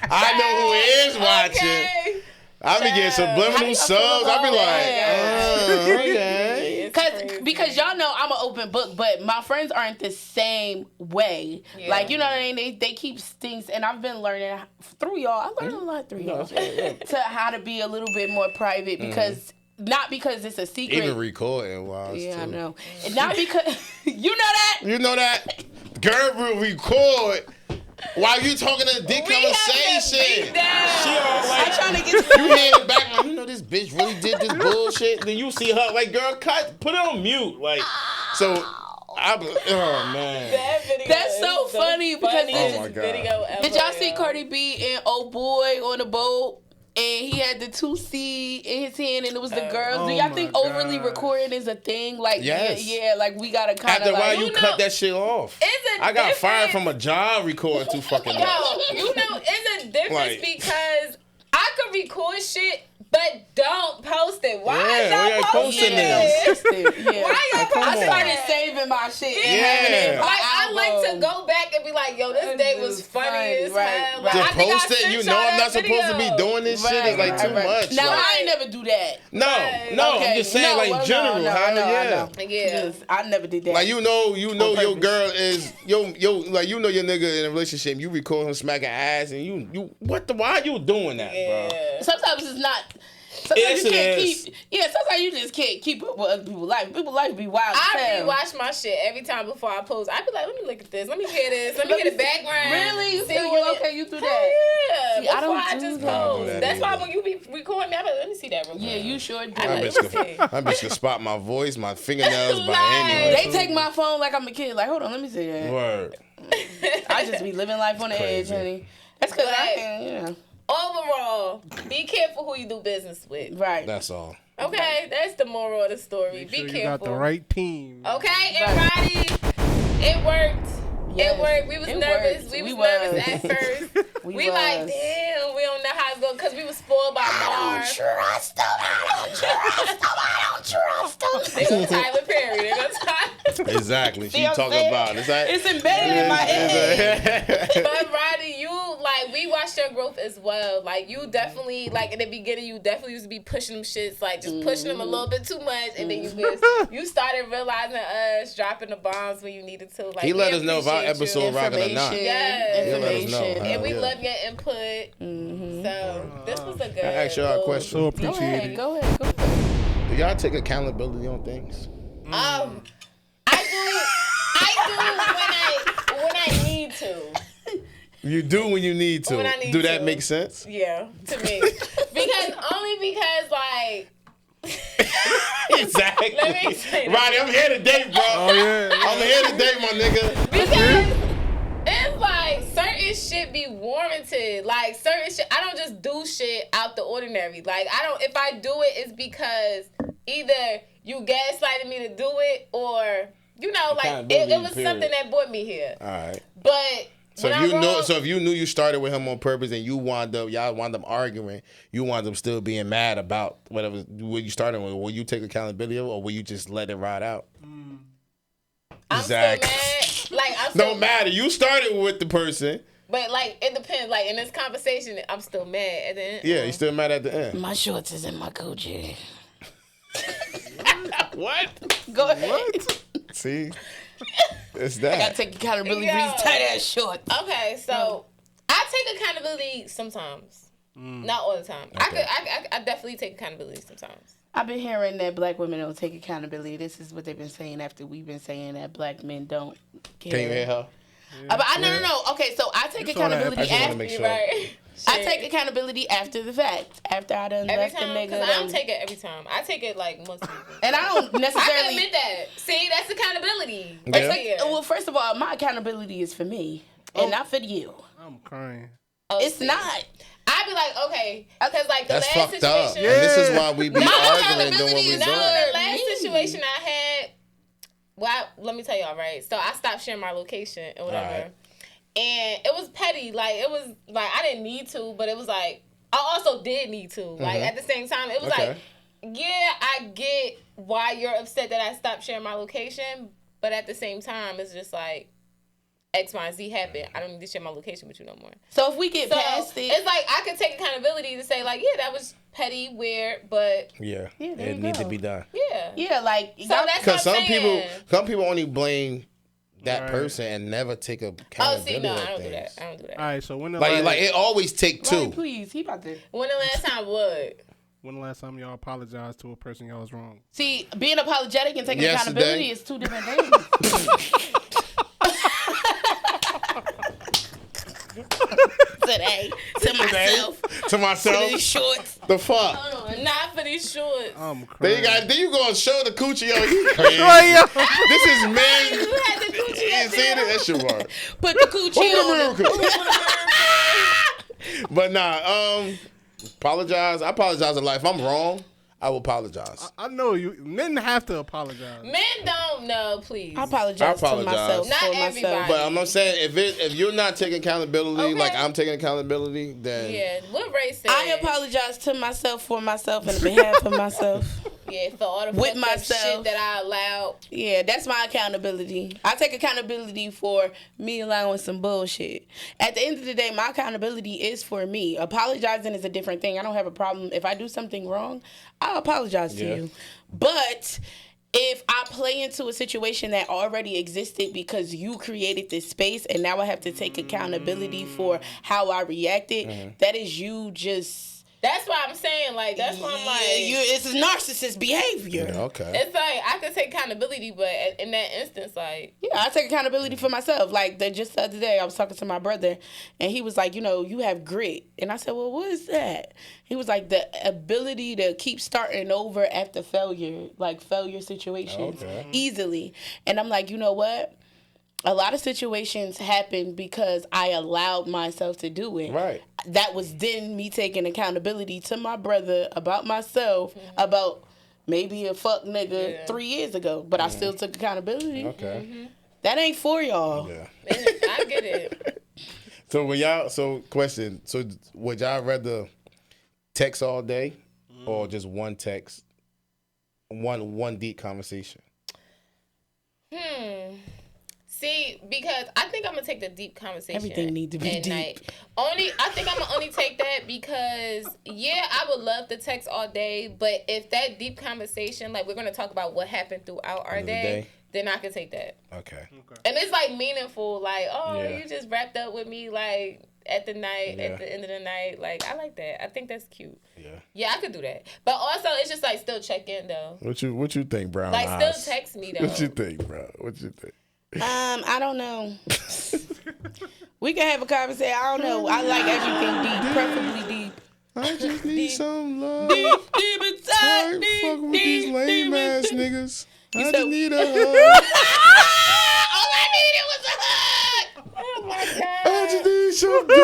I know who is watching. Okay. I be getting subliminal subs. I be like, okay. Because y'all know I'm an open book, but my friends aren't the same way. Yeah. Like, you know what I mean? They keep things, and I've been learning through y'all. I learned a lot through y'all to how to be a little bit more private, because not because it's a secret. Even recording while Yeah, too. I know. And not because you know that. You know that girl will record while you talking to dick conversation. She all like, I'm trying to get you hear it back, like, you know this bitch really did this bullshit. Then you see her like, girl, put it on mute. Like, so oh man. That video That's so is funny, because funniest Oh my God. video ever. Did y'all see Cardi B and Oh Boy on the boat? And he had the 2C in his hand, and it was the girls. Do y'all think overly recording is a thing? Like, Yes. yeah, like we gotta kind After of a while, like. you cut that shit off. It's a I got fired difference. from a job recording too fucking much. Yo, it's a difference Like- because I could record shit, but don't post it. Why is Yeah, y'all posting this. Yeah. Why y'all come I on. started saving my shit. Yeah. And having it in my Like, I like to album. go back and be like, yo, this day was funny as Right, hell. right. Like, To I think I post it, sent you y'all know I'm that not supposed to be video. doing this shit. It's like too much. Now, like- I ain't never do that. No, Right. no, Okay, I'm just saying, no, like, well, in general, no, how, no, yeah. Yeah. Just, I never did that. Like, you know your purpose. girl is, like, you know your nigga in a relationship, you record him smacking ass, and you, why are you doing that, bro? Yeah. Sometimes it's not. Sometimes Yes, you it can't is. keep. Yeah, sometimes you just can't keep up with other people's life. People's life be wild. I as hell. rewatch my shit every time before I post. I be like, let me look at this. Let me hear this. Let me hear the background. Really? You See think what you it- okay? You do Hell that? yeah. See, I Before don't I do just that. I don't do post. that That's why either. when you be recording me, I be like, let me see that real quick. Yeah, you sure do. I My like, bitch can spot my voice, my fingernails by Like- anywhere. They take my phone like I'm a kid. Like, hold on, let me see that. Word. I just be living life on the edge, Crazy. honey. That's because I But- can, yeah. Overall, be careful who you do business with. Right. That's all. Okay, that's the moral of the story. Make Be sure careful. you got the right team. Okay, and Roddy, it worked. Yes, It worked. We was it nervous. worked. We We was nervous was. at first. We like, was. damn, we don't know how it's going because we was spoiled by Mars. Trust them. I don't trust them. They go Tyler Perry. They go Tyler. Exactly. She See what I'm talking saying? about it's like, It's embedded in my head. But Roddy, you like we watched your growth as well. Like you definitely like in the beginning, you definitely used to be pushing them shits, like just pushing them a little bit too much, and then you started realizing us dropping the bombs when you needed to. Like he let we us know if our appreciate you. episode rocking or not. Yes. He'll let us know, Information. huh? And we Yeah. love your input. So this was a good. I ask y'all a little- question. So Go appreciate ahead. it. Go ahead. Go ahead. Do y'all take accountability on things? I do when I need to. You do when you need to. When I need do that to. make sense? Yeah, to me. because like Exactly. Let me say that. Roddy, I'm here today, bro. Oh yeah. I'm here today, my nigga. because it's like certain shit be warranted. Like certain shit I don't just do shit out the ordinary. Like I don't if I do it it's because either you gaslighted me to do it or you know, like it was Accountability, something period. that brought me here. All right. But So when if you I'm know, wrong- so if you knew you started with him on purpose and y'all wound up arguing, you wound up still being mad about whatever what you started with. Will you take accountability or will you just let it ride out? I'm Exactly. still mad. Like I'm still Don't matter. You started with the person. But like it depends. Like in this conversation, I'm still mad at the end. Yeah, you still mad at the end. My shorts is in my Gucci. What? Go ahead. See, it's I gotta that. take accountability for Yo. these tight ass shorts. Okay, so I take accountability sometimes, not all the time. Okay. I definitely take accountability sometimes. I've been hearing that black women don't take accountability. This is what they've been saying after we've been saying that black men don't care. Can you hear her? But no. Okay, so I take You saw that accountability I just wanna after. make You're sure. right. I take accountability after the fact. After I done every left the time nigga. because I don't done- take it every time. I take it like once a week. and I don't I can necessarily. admit that. See, that's accountability. Yeah. Right there. Well, first of all, my accountability is for me and not for you. I'm crying. Oh, It's see. not. I'd be like, okay, because like the That's last fucked up. situation. And this is why we be My arguing and doing what accountability we is No, doing. not- the last Me. situation I had, well, let me tell y'all, right? So I stopped sharing my location and whatever. Alright. And it was petty. Like, it was, like, I didn't need to, but it was like, I also did need to. Like, at the same time, it was Okay. like, yeah, I get why you're upset that I stopped sharing my location, but at the same time, it's just like, X, Y, and Z happened. I don't need to share my location with you no more. So if we get So past it, it's like I could take accountability to say like, yeah, that was petty, weird, but Yeah, Yeah, there it you needs to go. be done. yeah. yeah, like So that's what Because I'm some saying. people only blame that Right. person and never take Oh, accountability. see, no, of I don't do things. that. I don't do that. All right. So when the Like it always take two. Right, please, he about to When the last time what? when the last time y'all apologized to a person y'all was wrong? see. Being apologetic and taking Yesterday. accountability is two different things. Today, to myself, To to myself, these shorts. the fuck. Hold on, not for these shorts. I'm Then crying. you go and show the coochie. Yo, he crazy. This is men. You had the Gucci You up see there. it? That shit work. Put the coochie on. But nah, apologize. I apologize a lot. If I'm wrong, I will apologize. I know you men have to apologize. Men don't know, please. I apologize to apologize. myself Not for everybody. myself. But I'm saying if you're not taking accountability, Okay. like I'm taking accountability, then Yeah, what Ray said. I apologize to myself for myself and on behalf of myself. Yeah, for all the with fucked up myself shit that I allowed. Yeah, that's my accountability. I take accountability for me allowing some bullshit. At the end of the day, my accountability is for me. Apologizing is a different thing. I don't have a problem. If I do something wrong, I'll apologize to you. But if I play into a situation that already existed because you created this space and now I have to take accountability for how I reacted, that is you just... That's why I'm saying, like, that's why I'm like... it's narcissist behavior. Yeah, okay. It's like, I can take accountability, but in that instance, like... Yeah, I take accountability for myself. Like, just the other day, I was talking to my brother, and he was like, you have grit. And I said, well, what is that? He was like, the ability to keep starting over after failure, like failure situations, easily. And I'm like, you know what? A lot of situations happen because I allowed myself to do it. Right. That was then me taking accountability to my brother about myself, about maybe a fuck nigga 3 years ago, but I still took accountability. Okay. That ain't for y'all. Yeah. I get it. So question. So would y'all rather text all day or just one text, one deep conversation? See, because I think I'm gonna take the deep conversation. Everything need to be deep. Night. I think I'm gonna only take that because I would love to text all day, but if that deep conversation, like we're gonna talk about what happened throughout our day, then I can take that. Okay. And it's like meaningful, like you just wrapped up with me, like at the night, at the end of the night, like I like that. I think that's cute. Yeah, I could do that. But also, it's just like still check in though. What you think, Brown? Like still text me though. What you think, bro? What you think? I don't know. We can have a conversation. I don't know. I like everything deep, preferably deep. I just need some love. Deep inside. Fuck with these lame ass niggas. I just need a hug. All I needed was a hug. Oh my god. I just need some dick.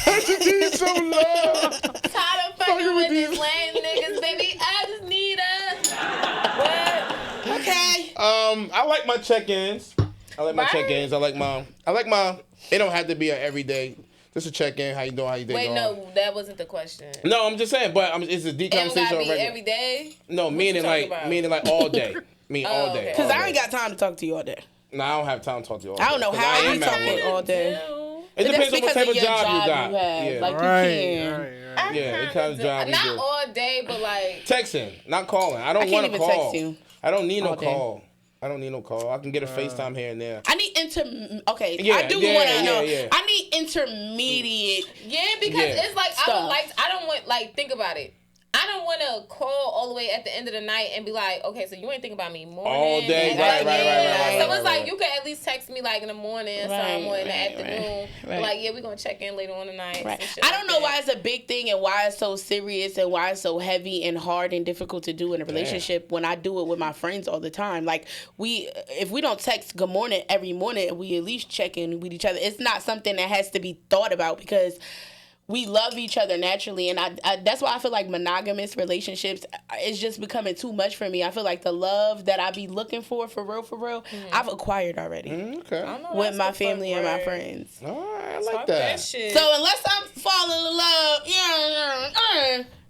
I just need some love. Tired of fucking with these lame niggas, baby. I just need what? Okay. I like my check-ins. I like my. It don't have to be an everyday. Just a check-in. How you doing? How you doing? Wait, no, that wasn't the question. No, I'm just saying. But it's a deep conversation. It gotta be every day. No, meaning like all day. all day. Because I ain't got time to talk to you all day. No, I don't have time to talk to you all day. I don't know how you talking all day. It depends on what type of job you got. Yeah. Like you can. Right. Yeah, it kind of job you do. Not all day, but like texting, not calling. I don't want to call. Text you. I don't need no call. I don't need no call. I can get a FaceTime here and there. I need I do want to know. Yeah. I need intermediate. Yeah, because it's like stuff. I don't want think about it. I don't want to call all the way at the end of the night and be like, okay, so you ain't thinking about me morning. All day, right. So it's like, you can at least text me like in the morning or something, or in the afternoon. But like, we're going to check in later on tonight. Right. I don't know why it's a big thing and why it's so serious and why it's so heavy and hard and difficult to do in a relationship when I do it with my friends all the time. Like, if we don't text good morning every morning, we at least check in with each other. It's not something that has to be thought about because we love each other naturally, and I that's why I feel like monogamous relationships is just becoming too much for me. I feel like the love that I be looking for real, I've acquired already. Okay. With my family and my friends. All right, I like that. Shit. So unless I'm falling in love,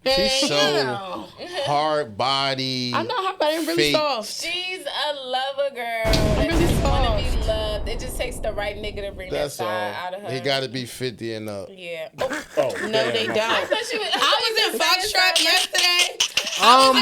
she's so hard body. I'm not hard body. I'm really soft. She's a lover girl. I really want to be loved. It just takes the right nigga to bring that side out of her. He got to be 50 and up. Yeah. No, they don't. I was in Foxtrot yesterday. I'm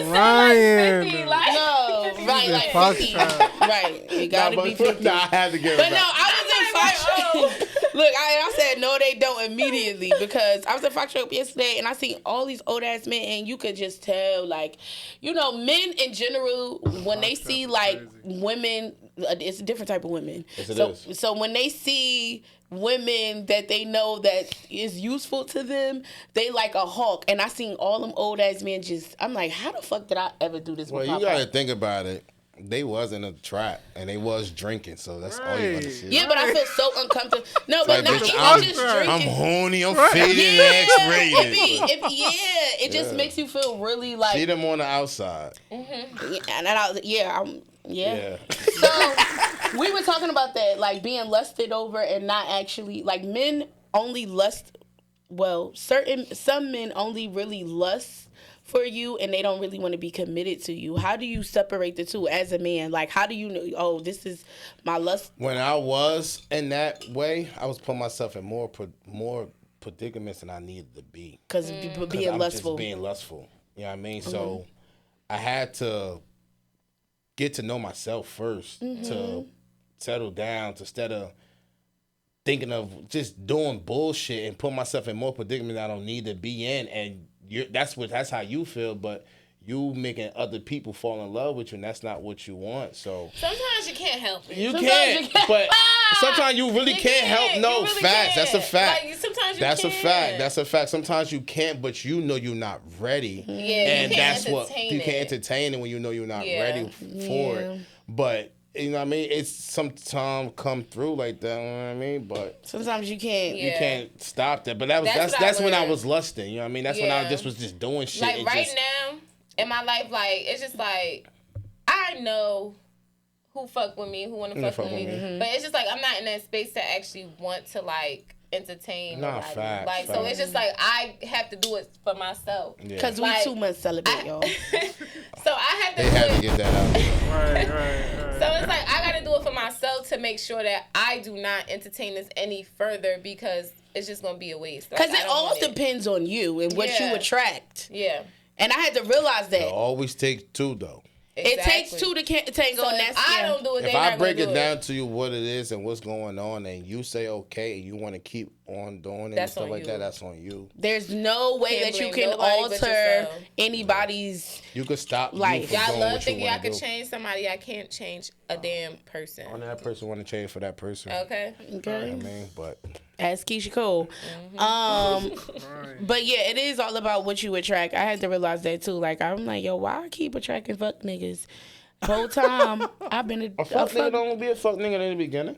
crying. Like 50. Right. It got to be 50. Nah, I had to get it But no, I was in Foxtrot. Look, I said no, they don't immediately because I was at Foxtrot yesterday and I seen all these old ass men and you could just tell, like, men in general when they see like women, it's a different type of women. Yes, so when they see women that they know that is useful to them, they like a hawk. And I seen all them old ass men I'm like, how the fuck did I ever do this? Well, you gotta think about it. They was in a trap and they was drinking, so that's all you gotta see. Yeah, but I feel so uncomfortable. No, but like, not bitch, even just drinking. I'm horny, I'm faded, X-rated. It just makes you feel really like. See them on the outside. Yeah. So we were talking about that, like being lusted over and not actually, like men only lust. Well, some men only really lust for you and they don't really want to be committed to you. How do you separate the two as a man? Like, how do you know, oh, this is my lust? When I was in that way, I was putting myself in more predicaments than I needed to be. Because being lustful. Just being lustful. You know what I mean? So I had to get to know myself first to settle down, instead of thinking of just doing bullshit and putting myself in more predicaments I don't need to be in. And that's how you feel, but you making other people fall in love with you, and that's not what you want. So sometimes you can't help it. You can't. But sometimes you really can't help. No, really facts. Can't. That's a fact. Like, sometimes you that's can't. A fact. That's a fact. Sometimes you can't, but you know you're not ready. Yeah, and that's what you can't entertain it when you know you're not ready for it. But you know what I mean? It's sometimes come through like that, you know what I mean? But sometimes you can't. You can't stop that. But that's when I was lusting, you know what I mean? That's when I just was just doing shit. Like right now in my life, like it's just like I know who fuck with me, who wanna fuck with me. But it's just like I'm not in that space to actually want to like entertain nobody. Facts. So it's just like I have to do it for myself. Because we 2 months celibate, y'all. So I have to They have to get that out. right. So it's like I gotta do it for myself to make sure that I do not entertain this any further, because it's just gonna be a waste. Because it all depends on you and what you attract. Yeah. And I had to realize that. It always takes two though. Exactly. It takes two to tango, so and that's I don't do it. If I break it down to you what it is and what's going on, and you say okay, and you want to keep on doing it and stuff like that, that's on you. There's no way that you can alter anybody's. You could stop life. Y'all love thinking I could change somebody. I can't change a damn person. On that person want to change for that person. Okay. You know what I mean, but. As Keisha Cole. But yeah, it is all about what you attract. I had to realize that too. Like, I'm like, yo, why I keep attracting fuck niggas? The whole time I've been a fuck nigga don't be a fuck nigga in the beginning.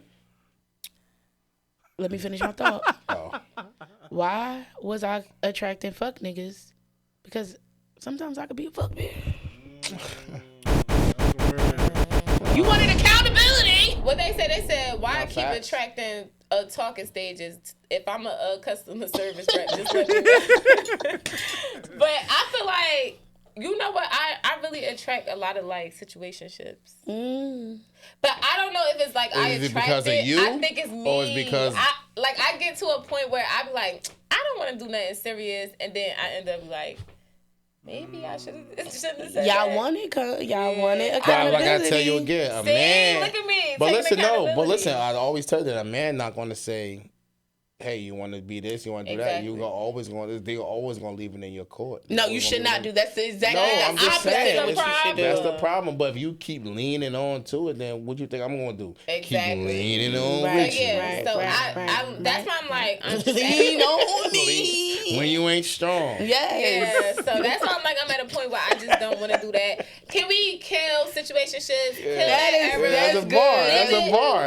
Let me finish my thought. Why was I attracting fuck niggas? Because sometimes I could be a fuck bitch. You wanted accountability. What they said, why I keep attracting talking stages? If I'm a customer service rep, just let me know. But I feel like, you know what, I really attract a lot of like situationships. But I don't know if it's like I attract because it. Of you? I think it's me. Or it's because I get to a point where I be like, I don't want to do nothing serious, and then I end up like, maybe I shouldn't have said y'all want it accountability. Like I tell you again, a man. Look at me. But listen, I always tell you that a man not going to say, hey, you want to be this, you want to do that. They're always going to leave it in your court. No, you should not do that. That's exactly I'm just saying. what you should do. That's the problem. But if you keep leaning on to it, then what do you think I'm going to do? Exactly. Keep leaning on with you. So that's why I'm like, lean on me. When you ain't strong. Yes. Yeah, so that's why I'm like, I'm at a point where I just don't want to do that. Can we kill situationships? That's a bar.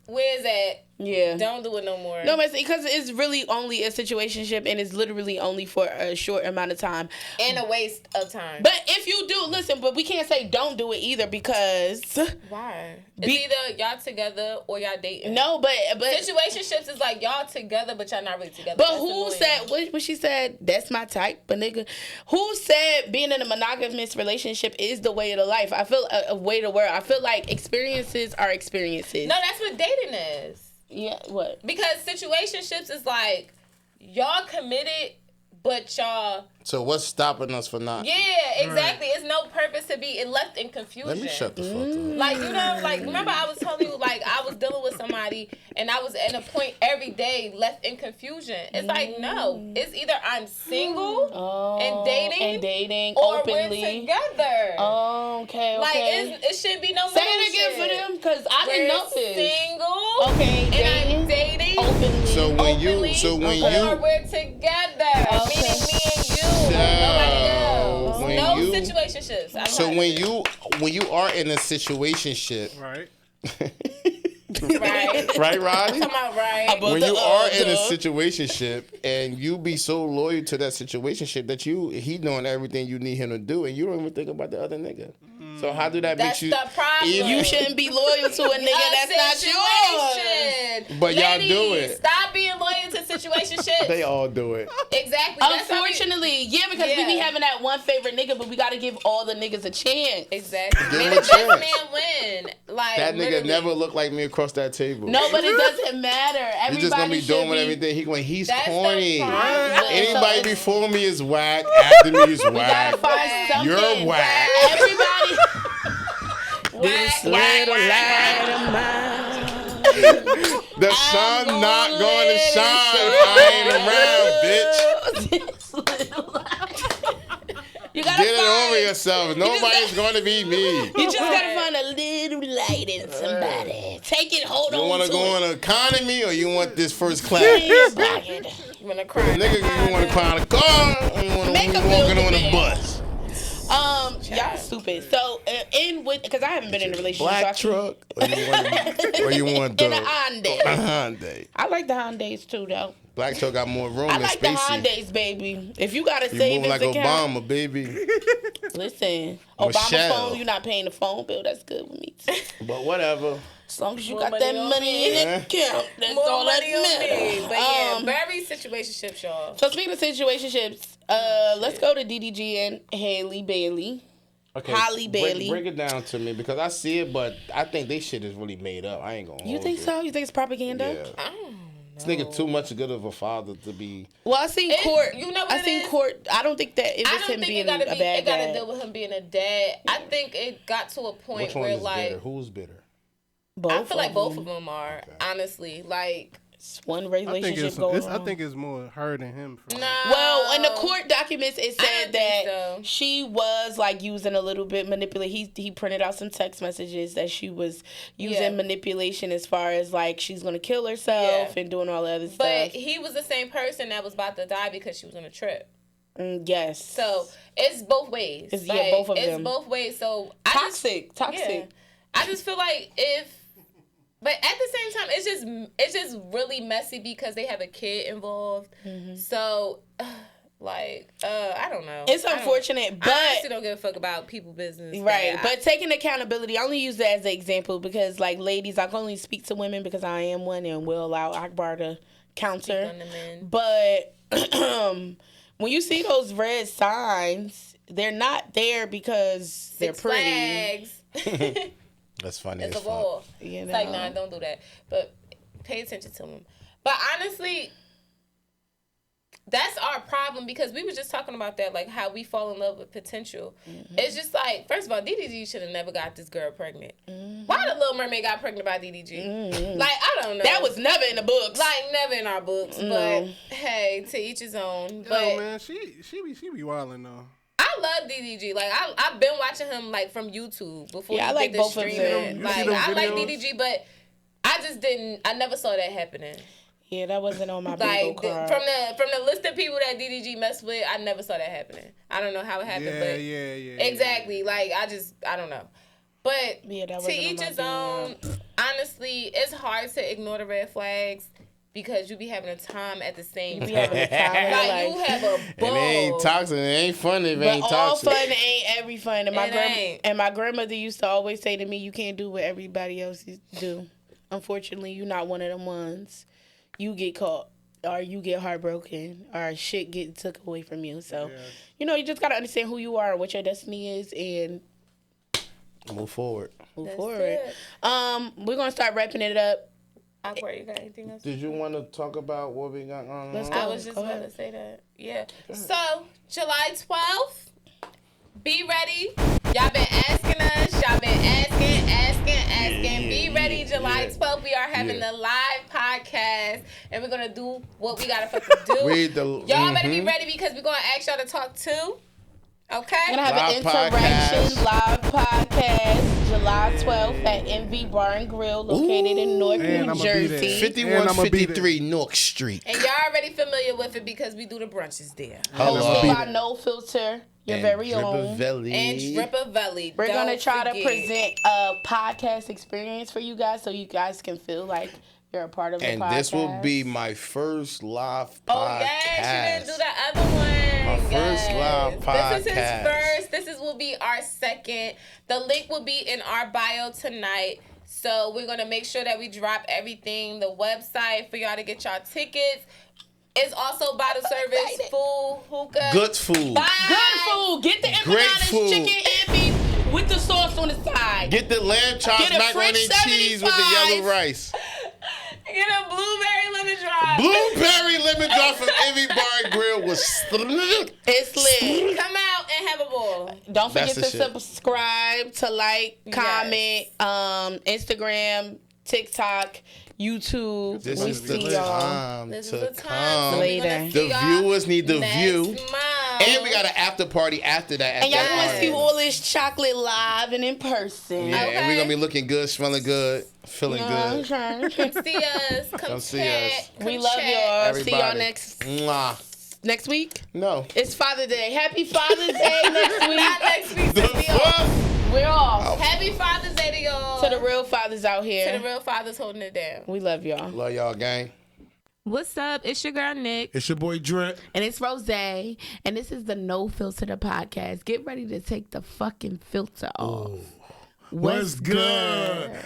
Where's that? Yeah. Don't do it no more. No, because it's really only a situationship, and it's literally only for a short amount of time. And a waste of time. But if you do, listen, but we can't say don't do it either, because... Why? It's either y'all together or y'all dating. No, but... Situationships is like y'all together, but y'all not really together. But that's who said... What she said, that's my type, but nigga... Who said being in a monogamous relationship is the way of the life? I feel a way to work. I feel like experiences are experiences. No, that's what dating is. Yeah, what? Because situationships is like, y'all committed, but y'all... So what's stopping us from not? Yeah, exactly. Right. It's no purpose to be left in confusion. Let me shut the fuck up. Like, you know, like, remember I was telling you, like, I was dealing with somebody, and I was at a point every day left in confusion. It's like, no. It's either I'm single and dating or openly. We're together. Oh, okay. Like, it shouldn't be no more. Say it again for them, because I didn't know this. Single. Okay, and I'm dating openly. So when you or we're together. Okay. Meaning me and you. Nobody else. No situationships. So when you are in a situationship, right? Right, Rodney? Come on, right. When you are in a situationship and you be so loyal to that situationship that he doing everything you need him to do, and you don't even think about the other nigga. So how do that That's make you? the problem. You shouldn't be loyal to a nigga that's not yours. But y'all Ladies, do it. Stop being loyal to situationships. They all do it. Exactly. Unfortunately, because we be having that one favorite nigga, but we got to give all the niggas a chance. Exactly. Give May him the a chance. best man win. Like That nigga literally. never looked like me across that table. No, but it doesn't matter. Everybody He's just gonna be doing should everything. He's That's the corny. problem. Anybody before me is whack. After me is whack. Find something. You're whack. Everybody. This little light of mine. The sun not going to shine if I ain't around, bitch. You gotta Get it over yourself. Nobody's going to be me. You just gotta find a little light in somebody. Take it, hold on. You want to go on economy or you want this first class? You wanna cry? Nigga, you want to cry in a car or you want to be walking on a bus? Y'all stupid. So, because I haven't been in a relationship. Black truck or you want the in a Hyundai. Hyundai. I like the Hyundais too, though. Black truck got more room I and like the spacey. Hyundais, baby. If you got a You savings move like account, Obama, baby. listen, Michelle. Obama phone, you're not paying the phone bill. That's good with me too. But whatever. As long as you More got money that on money me. in the account, that's More all that money on me. matters. But yeah, very situationships, y'all. So speaking of situationships, let's go to DDG and Haley Bailey. Okay, Holly Bailey. Break it down to me because I see it, but I think they shit is really made up. I ain't gonna. You hold think so? You think it's propaganda? Yeah. I don't know. This nigga too much good of a father to be. Well, I seen Court. You know what I it seen is? Court. I don't think that it I was don't him think being it gotta a be. bad It gotta dad. deal with him being a dad. I think it got to a point Which one where is like bitter? Who's bitter? Both I feel like of both them. of them are honestly like. It's one I think relationship going on. I think it's more her than him. No. Well, in the court documents, it I said don't that think so. she was like using a little bit manipulate. He printed out some text messages that she was using manipulation as far as like she's gonna kill herself and doing all the other stuff. But he was the same person that was about to die because she was on a trip. Yes. So it's both ways. It's, both of them. It's both ways. So Toxic. Yeah. I just feel like but at the same time, it's just really messy because they have a kid involved. Mm-hmm. So, I don't know. It's unfortunate, but I honestly don't give a fuck about people business. Right, but taking accountability, I only use that as an example because, like, ladies, I can only speak to women because I am one and will allow Akbar to counter. But when you see those red signs, they're not there because they're pretty. Flags. That's funny. It's as a fuck. wall. You It's know? like, nah, don't do that. But pay attention to them. But honestly, that's our problem because we were just talking about that, like how we fall in love with potential. Mm-hmm. It's just like, first of all, DDG should have never got this girl pregnant. Mm-hmm. Why the Little Mermaid got pregnant by DDG? Mm-hmm. Like, I don't know. That was never in the books. Like, never in our books. Mm-hmm. But hey, to each his own. But yo, man, she be wilding though. I love DDG. Like I've been watching him like from YouTube before. Yeah, he I like did the both of streaming. them. Like I like DDG, but I just didn't. I never saw that happening. Yeah, that wasn't on my like card. from the list of people that DDG messed with, I never saw that happening. I don't know how it happened, but exactly. Like I don't know. But to each his own. Honestly, it's hard to ignore the red flags. Because you be having a time at the same time. Like, you have a ball. And it ain't toxic. It ain't fun if it ain't toxic. But all fun ain't every fun. And my grandmother used to always say to me, you can't do what everybody else do. Unfortunately, you're not one of them ones. You get caught. Or you get heartbroken. Or shit get took away from you. So, you just got to understand who you are and what your destiny is. And move forward. We're going to start wrapping it up. Awkward, you got anything else? Did you want to talk about what we got on? I was just about to say that. Yeah. So, July 12th, be ready. Y'all been asking us. Y'all been asking. Be ready. July 12th, we are having the live podcast, and we're going to do what we got to fucking do. Y'all better be ready because we're going to ask y'all to talk too. Okay? We're going to have an interaction live podcast July 12th at MV Bar and Grill located in Newark, New Jersey. 5153 Newark Street. And y'all already familiar with it because we do the brunches there. Hosted by No Filter, your very own. And Drippavelli. We're going to try to present a podcast experience for you guys so you guys can feel like You're a part of the podcast. And this will be my first live podcast. Oh, yeah, she didn't do the other one. My first live podcast. This is his first. This will be our second. The link will be in our bio tonight. So we're going to make sure that we drop everything, the website for y'all to get y'all tickets. It's also bottle service, food, hookah. Good food. Bye. Good food. Get the empanadas, chicken and beef with the sauce on the side. Get the lamb chops, macaroni and cheese with the yellow rice. Get a blueberry lemon drop. Blueberry lemon drop from Envy Bar and Grill was It's lit. Come out and have a bowl. Don't forget to subscribe, to like, comment, Instagram, TikTok, YouTube. This is the time to come. Later. The viewers need the view. Month. And we got an after party after that. And y'all gonna see all this chocolate live and in person. Yeah, and we're gonna be looking good, smelling good, feeling good. Come see us. Come see us. We love y'all. Everybody. See y'all next week? No. It's Father's Day. Happy Father's Day next week. Not next week. We're off. Happy Father's Day to y'all. To the real fathers out here. To the real fathers holding it down. We love y'all. Love y'all, gang. What's up? It's your girl, Nick. It's your boy, Drip. And it's Rose. And this is the No Filter the podcast. Get ready to take the fucking filter off. What's good?